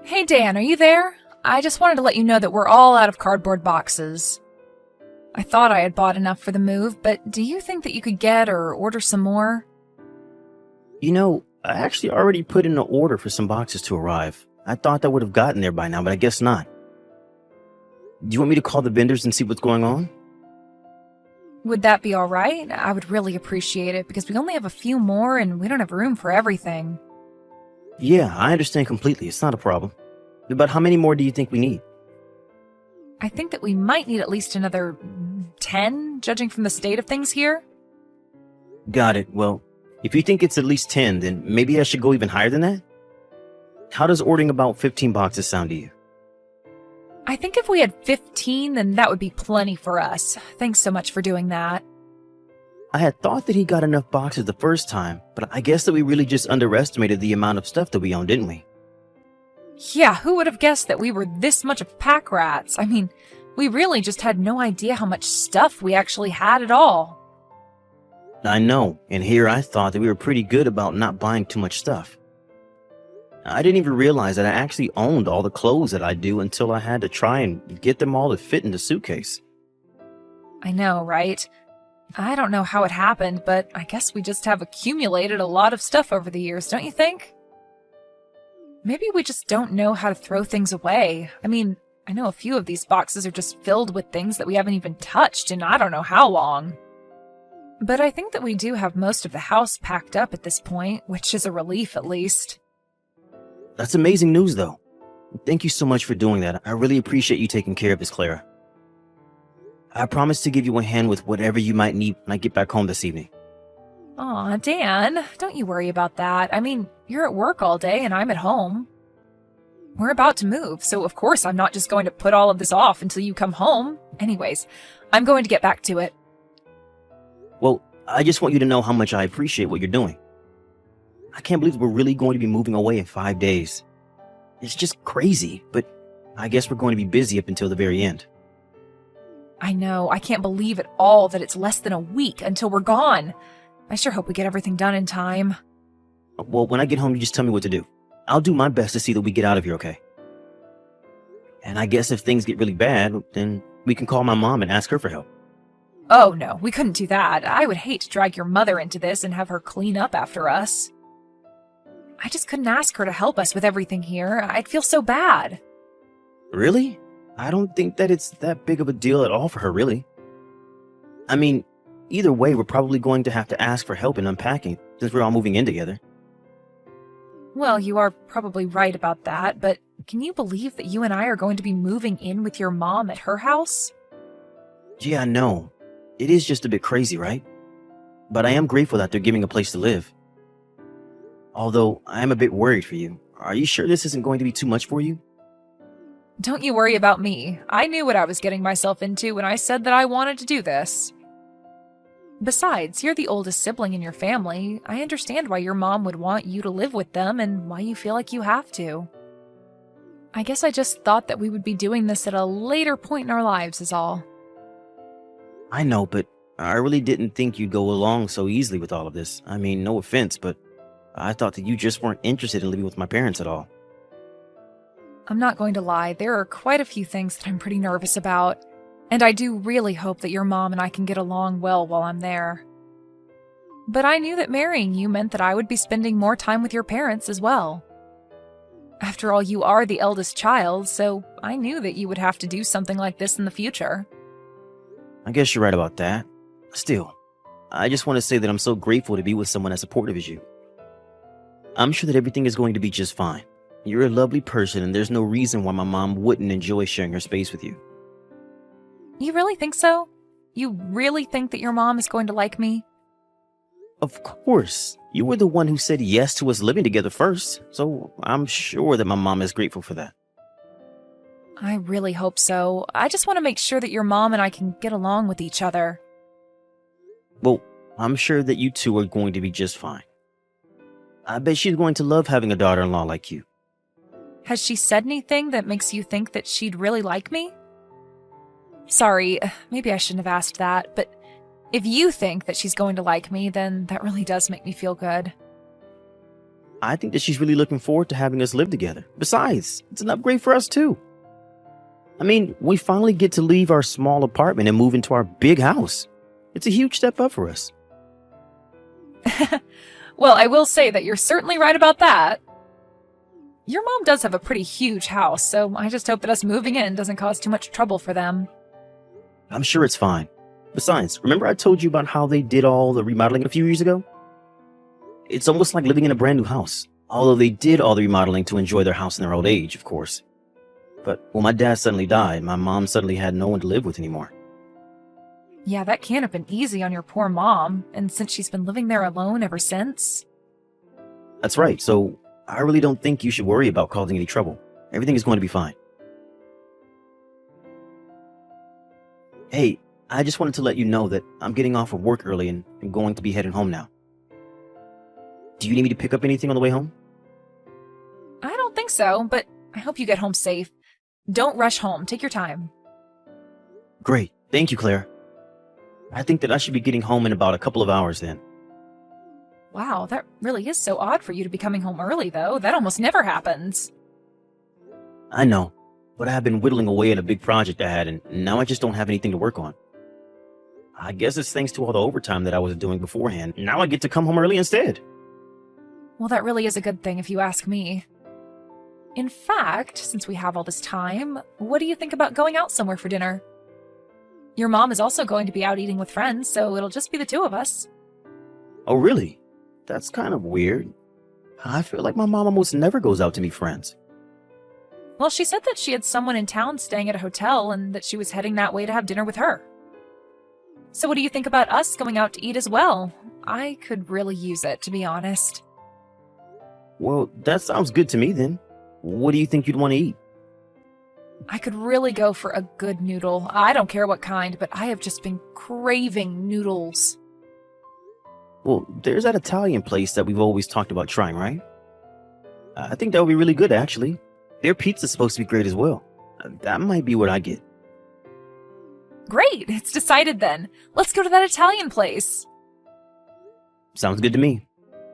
Hey Dan, are you there? I just wanted to let you know that we're all out of cardboard boxes. I thought I had bought enough for the move, but do you think that you could get or order some more? I actually already put in an order for some boxes to arrive. I thought that would have gotten there by now, but I guess not. Do you want me to call the vendors and see what's going on? Would that be alright? I would really appreciate it because we only have a few more and we don't have room for everything. Yeah, I understand completely. It's not a problem. But how many more do you think we need? I think that we might need at least another 10, judging from the state of things here. Got it. Well, if you think it's at least 10, then maybe I should go even higher than that? How does ordering about 15 boxes sound to you? I think if we had 15, then that would be plenty for us. Thanks so much for doing that. I had thought that he got enough boxes the first time, but I guess that we really just underestimated the amount of stuff that we own, didn't we? Yeah, who would have guessed that we were this much of pack rats? I mean, we really just had no idea how much stuff we actually had at all. I know, and here I thought that we were pretty good about not buying too much stuff. I didn't even realize that I actually owned all the clothes that I do until I had to try and get them all to fit in the suitcase. I know, right? I don't know how it happened, but I guess we just have accumulated a lot of stuff over the years, don't you think? Maybe we just don't know how to throw things away. I mean, I know a few of these boxes are just filled with things that we haven't even touched in I don't know how long. But I think that we do have most of the house packed up at this point, which is a relief at least. That's amazing news, though. Thank you so much for doing that. I really appreciate you taking care of this, Clara. I promise to give you a hand with whatever you might need when I get back home this evening. Aw, Dan, don't you worry about that. I mean, you're at work all day and I'm at home. We're about to move, so of course I'm not just going to put all of this off until you come home. Anyways, I'm going to get back to it. Well, I just want you to know how much I appreciate what you're doing. I can't believe we're really going to be moving away in 5 days. It's just crazy, but I guess we're going to be busy up until the very end. I know, I can't believe at all that it's less than a week until we're gone. I sure hope we get everything done in time. Well, when I get home, you just tell me what to do. I'll do my best to see that we get out of here, okay? And I guess if things get really bad, then we can call my mom and ask her for help. Oh no, we couldn't do that. I would hate to drag your mother into this and have her clean up after us. I just couldn't ask her to help us with everything here. I'd feel so bad. Really? I don't think that it's that big of a deal at all for her, really. I mean, either way, we're probably going to have to ask for help in unpacking, since we're all moving in together. Well, you are probably right about that, but can you believe that you and I are going to be moving in with your mom at her house? Yeah, I know. It is just a bit crazy, right? But I am grateful that they're giving a place to live. Although, I am a bit worried for you. Are you sure this isn't going to be too much for you? Don't you worry about me. I knew what I was getting myself into when I said that I wanted to do this. Besides, you're the oldest sibling in your family. I understand why your mom would want you to live with them and why you feel like you have to. I guess I just thought that we would be doing this at a later point in our lives is all. I know, but I really didn't think you'd go along so easily with all of this. I mean, no offense, but I thought that you just weren't interested in living with my parents at all. I'm not going to lie, there are quite a few things that I'm pretty nervous about, and I do really hope that your mom and I can get along well while I'm there. But I knew that marrying you meant that I would be spending more time with your parents as well. After all, you are the eldest child, so I knew that you would have to do something like this in the future. I guess you're right about that. Still, I just want to say that I'm so grateful to be with someone as supportive as you. I'm sure that everything is going to be just fine. You're a lovely person, and there's no reason why my mom wouldn't enjoy sharing her space with you. You really think so? You really think that your mom is going to like me? Of course. You were the one who said yes to us living together first, so I'm sure that my mom is grateful for that. I really hope so. I just want to make sure that your mom and I can get along with each other. Well, I'm sure that you two are going to be just fine. I bet she's going to love having a daughter-in-law like you. Has she said anything that makes you think that she'd really like me? Sorry, maybe I shouldn't have asked that, but if you think that she's going to like me, then that really does make me feel good. I think that she's really looking forward to having us live together. Besides, it's an upgrade for us too. I mean, we finally get to leave our small apartment and move into our big house. It's a huge step up for us. Well, I will say that you're certainly right about that. Your mom does have a pretty huge house, so I just hope that us moving in doesn't cause too much trouble for them. I'm sure it's fine. Besides, remember I told you about how they did all the remodeling a few years ago? It's almost like living in a brand new house. Although they did all the remodeling to enjoy their house in their old age, of course. But when my dad suddenly died, my mom suddenly had no one to live with anymore. Yeah, that can't have been easy on your poor mom, and since she's been living there alone ever since. That's right, so I really don't think you should worry about causing any trouble. Everything is going to be fine. Hey, I just wanted to let you know that I'm getting off of work early and I'm going to be heading home now. Do you need me to pick up anything on the way home? I don't think so, but I hope you get home safe. Don't rush home. Take your time. Great. Thank you, Claire. I think that I should be getting home in about a couple of hours then. Wow, that really is so odd for you to be coming home early, though. That almost never happens. I know, but I have been whittling away at a big project I had, and now I just don't have anything to work on. I guess it's thanks to all the overtime that I was doing beforehand. Now I get to come home early instead. Well, that really is a good thing if you ask me. In fact, since we have all this time, what do you think about going out somewhere for dinner? Your mom is also going to be out eating with friends, so it'll just be the two of us. Oh, really? That's kind of weird. I feel like my mom almost never goes out to meet friends. Well, she said that she had someone in town staying at a hotel and that she was heading that way to have dinner with her. So what do you think about us going out to eat as well? I could really use it, to be honest. Well, that sounds good to me then. What do you think you'd want to eat? I could really go for a good noodle. I don't care what kind, but I have just been craving noodles. Well, there's that Italian place that we've always talked about trying, right? I think that would be really good, actually. Their pizza's supposed to be great as well. That might be what I get. Great, it's decided then. Let's go to that Italian place. Sounds good to me.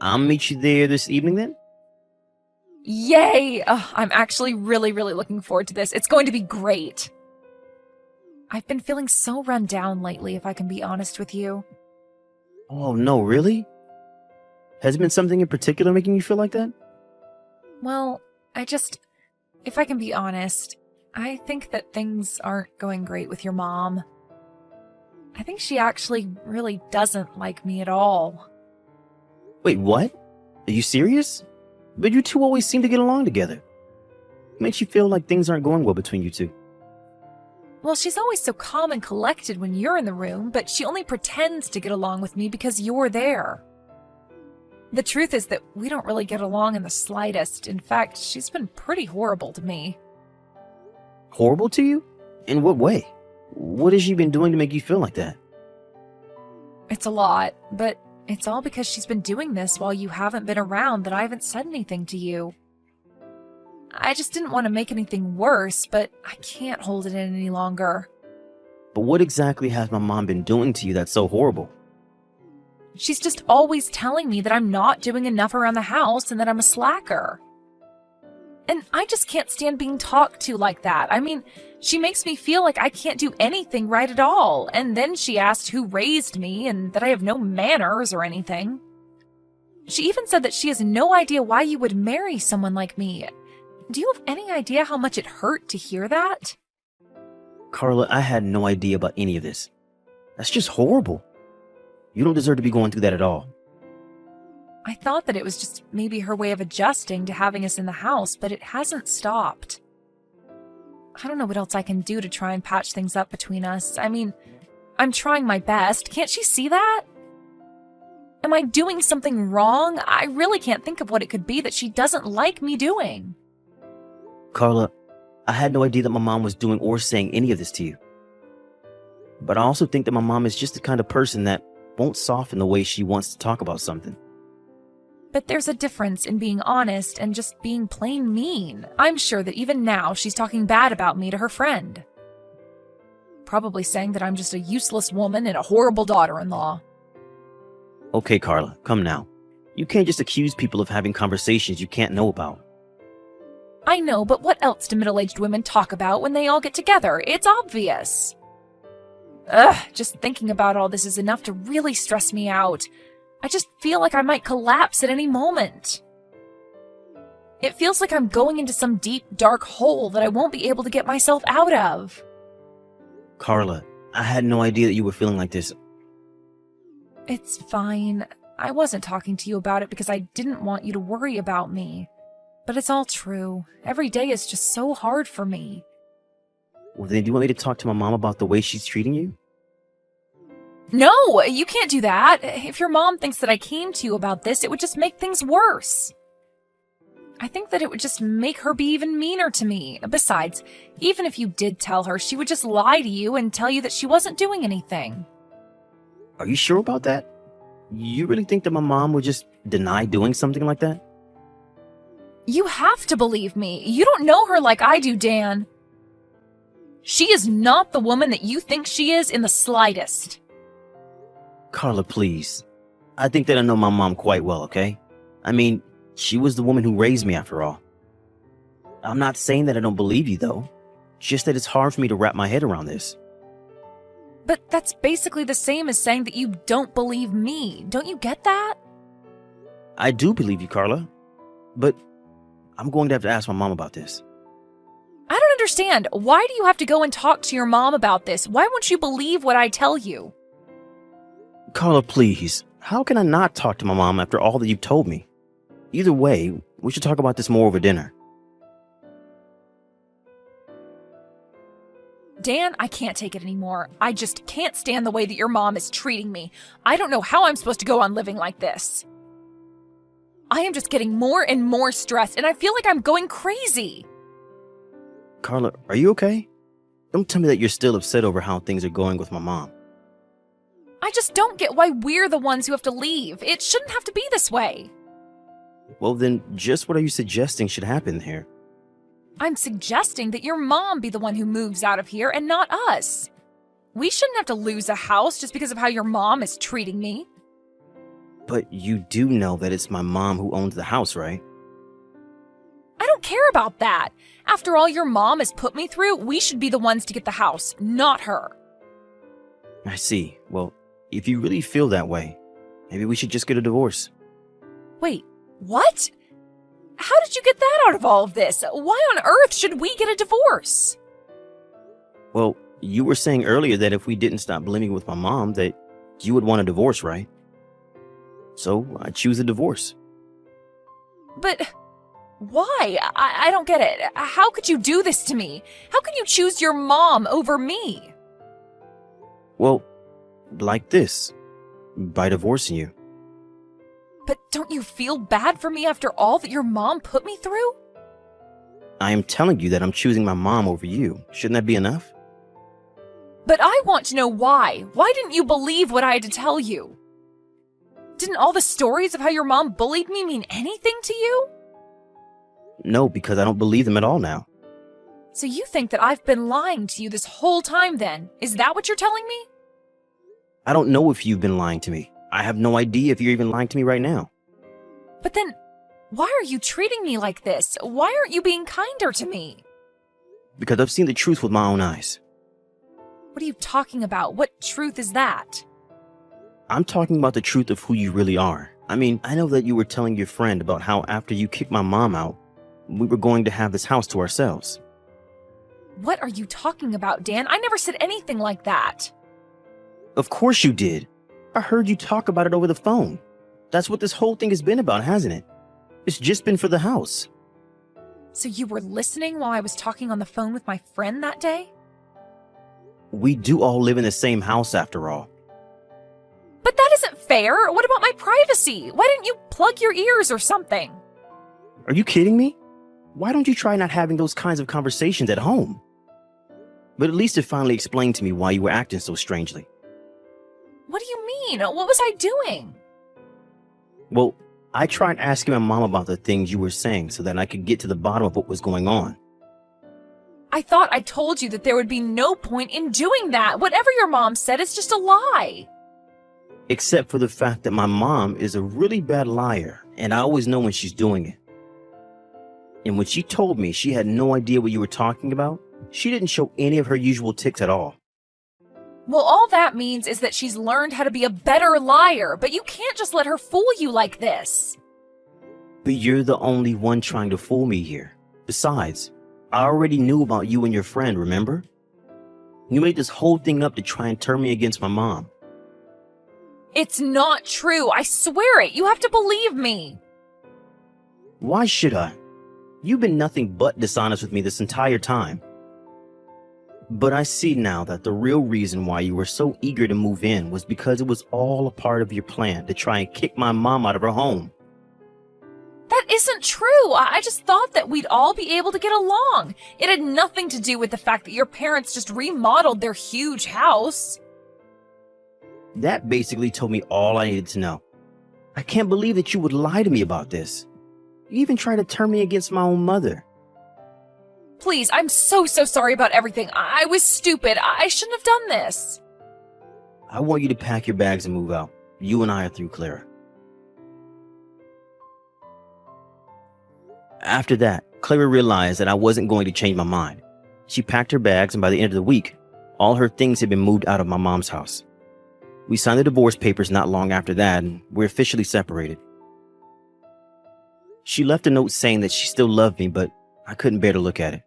I'll meet you there this evening then? Yay! I'm actually really looking forward to this. It's going to be great. I've been feeling so run down lately, if I can be honest with you. Oh, no, really? Has it been something in particular making you feel like that? Well, if I can be honest, I think that things aren't going great with your mom. I think she actually really doesn't like me at all. Wait, what? Are you serious? But you two always seem to get along together. What makes you feel like things aren't going well between you two? Well, she's always so calm and collected when you're in the room, but she only pretends to get along with me because you're there. The truth is that we don't really get along in the slightest. In fact, she's been pretty horrible to me. Horrible to you? In what way? What has she been doing to make you feel like that? It's a lot, but it's all because she's been doing this while you haven't been around that I haven't said anything to you. I just didn't want to make anything worse, but I can't hold it in any longer. But what exactly has my mom been doing to you that's so horrible? She's just always telling me that I'm not doing enough around the house and that I'm a slacker. And I just can't stand being talked to like that. I mean, she makes me feel like I can't do anything right at all. And then she asked who raised me and that I have no manners or anything. She even said that she has no idea why you would marry someone like me. Do you have any idea how much it hurt to hear that? Carla, I had no idea about any of this. That's just horrible. You don't deserve to be going through that at all. I thought that it was just maybe her way of adjusting to having us in the house, but it hasn't stopped. I don't know what else I can do to try and patch things up between us. I mean, I'm trying my best. Can't she see that? Am I doing something wrong? I really can't think of what it could be that she doesn't like me doing. Carla, I had no idea that my mom was doing or saying any of this to you. But I also think that my mom is just the kind of person that won't soften the way she wants to talk about something. But there's a difference in being honest and just being plain mean. I'm sure that even now she's talking bad about me to her friend. Probably saying that I'm just a useless woman and a horrible daughter-in-law. Okay, Carla, come now. You can't just accuse people of having conversations you can't know about. I know, but what else do middle-aged women talk about when they all get together? It's obvious. Ugh, just thinking about all this is enough to really stress me out. I just feel like I might collapse at any moment. It feels like I'm going into some deep, dark hole that I won't be able to get myself out of. Carla, I had no idea that you were feeling like this. It's fine. I wasn't talking to you about it because I didn't want you to worry about me. But it's all true. Every day is just so hard for me. Well, then do you want me to talk to my mom about the way she's treating you? No, you can't do that. If your mom thinks that I came to you about this, it would just make things worse. I think that it would just make her be even meaner to me. Besides, even if you did tell her, she would just lie to you and tell you that she wasn't doing anything. Are you sure about that? You really think that my mom would just deny doing something like that? You have to believe me. You don't know her like I do, Dan. She is not the woman that you think she is in the slightest. Carla, please. I think that I know my mom quite well, okay? I mean, she was the woman who raised me after all. I'm not saying that I don't believe you, though. Just that it's hard for me to wrap my head around this. But that's basically the same as saying that you don't believe me. Don't you get that? I do believe you, Carla. But I'm going to have to ask my mom about this. I don't understand. Why do you have to go and talk to your mom about this? Why won't you believe what I tell you? Carla, please. How can I not talk to my mom after all that you've told me? Either way, we should talk about this more over dinner. Dan, I can't take it anymore. I just can't stand the way that your mom is treating me. I don't know how I'm supposed to go on living like this. I am just getting more and more stressed, and I feel like I'm going crazy. Carla, are you okay? Don't tell me that you're still upset over how things are going with my mom. I just don't get why we're the ones who have to leave. It shouldn't have to be this way. Well, then, just what are you suggesting should happen here? I'm suggesting that your mom be the one who moves out of here and not us. We shouldn't have to lose a house just because of how your mom is treating me. But you do know that it's my mom who owns the house, right? I don't care about that. After all your mom has put me through, we should be the ones to get the house, not her. I see. Well, if you really feel that way, maybe we should just get a divorce. Wait, what? How did you get that out of all of this? Why on earth should we get a divorce? Well, you were saying earlier that if we didn't stop living with my mom, that you would want a divorce, right? So I choose a divorce. But why? I don't get it. How could you do this to me? How could you choose your mom over me? Well, like this, by divorcing you. But don't you feel bad for me after all that your mom put me through? I am telling you that I'm choosing my mom over you. Shouldn't that be enough? But I want to know why. Why didn't you believe what I had to tell you? Didn't all the stories of how your mom bullied me mean anything to you? No, because I don't believe them at all now. So you think that I've been lying to you this whole time then? Is that what you're telling me? I don't know if you've been lying to me. I have no idea if you're even lying to me right now. But then, why are you treating me like this? Why aren't you being kinder to me? Because I've seen the truth with my own eyes. What are you talking about? What truth is that? I'm talking about the truth of who you really are. I mean, I know that you were telling your friend about how after you kicked my mom out, we were going to have this house to ourselves. What are you talking about, Dan? I never said anything like that. Of course you did. I heard you talk about it over the phone. That's what this whole thing has been about, hasn't it? It's just been for the house. So you were listening while I was talking on the phone with my friend that day? We do all live in the same house after all. But that isn't fair. What about my privacy? Why didn't you plug your ears or something? Are you kidding me? Why don't you try not having those kinds of conversations at home? But at least it finally explained to me why you were acting so strangely. What do you mean? What was I doing? Well, I tried asking my mom about the things you were saying so that I could get to the bottom of what was going on. I thought I told you that there would be no point in doing that. Whatever your mom said is just a lie. except for the fact that my mom is a really bad liar, and I always know when she's doing it. And when she told me she had no idea what you were talking about, she didn't show any of her usual tics at all. Well, all that means is that she's learned how to be a better liar, but you can't just let her fool you like this. But you're the only one trying to fool me here. Besides, I already knew about you and your friend, remember? You made this whole thing up to try and turn me against my mom. It's not true. I swear it. You have to believe me. Why should I? You've been nothing but dishonest with me this entire time. But I see now that the real reason why you were so eager to move in was because it was all a part of your plan to try and kick my mom out of her home. That isn't true. I just thought that we'd all be able to get along. It had nothing to do with the fact that your parents just remodeled their huge house. That basically told me all I needed to know. I can't believe that you would lie to me about this. You even tried to turn me against my own mother. Please, I'm so sorry about everything. I was stupid. I shouldn't have done this. I want you to pack your bags and move out. You and I are through, Clara. After that, Clara realized that I wasn't going to change my mind. She packed her bags, and by the end of the week, all her things had been moved out of my mom's house. We signed the divorce papers not long after that, and we're officially separated. She left a note saying that she still loved me, but I couldn't bear to look at it.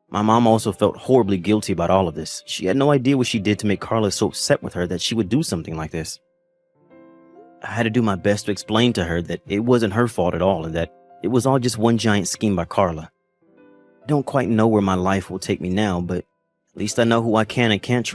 My mom also felt horribly guilty about all of this. She had no idea what she did to make Carla so upset with her that she would do something like this. I had to do my best to explain to her that it wasn't her fault at all and that it was all just one giant scheme by Carla. I don't quite know where my life will take me now, but at least I know who I can and can't trust.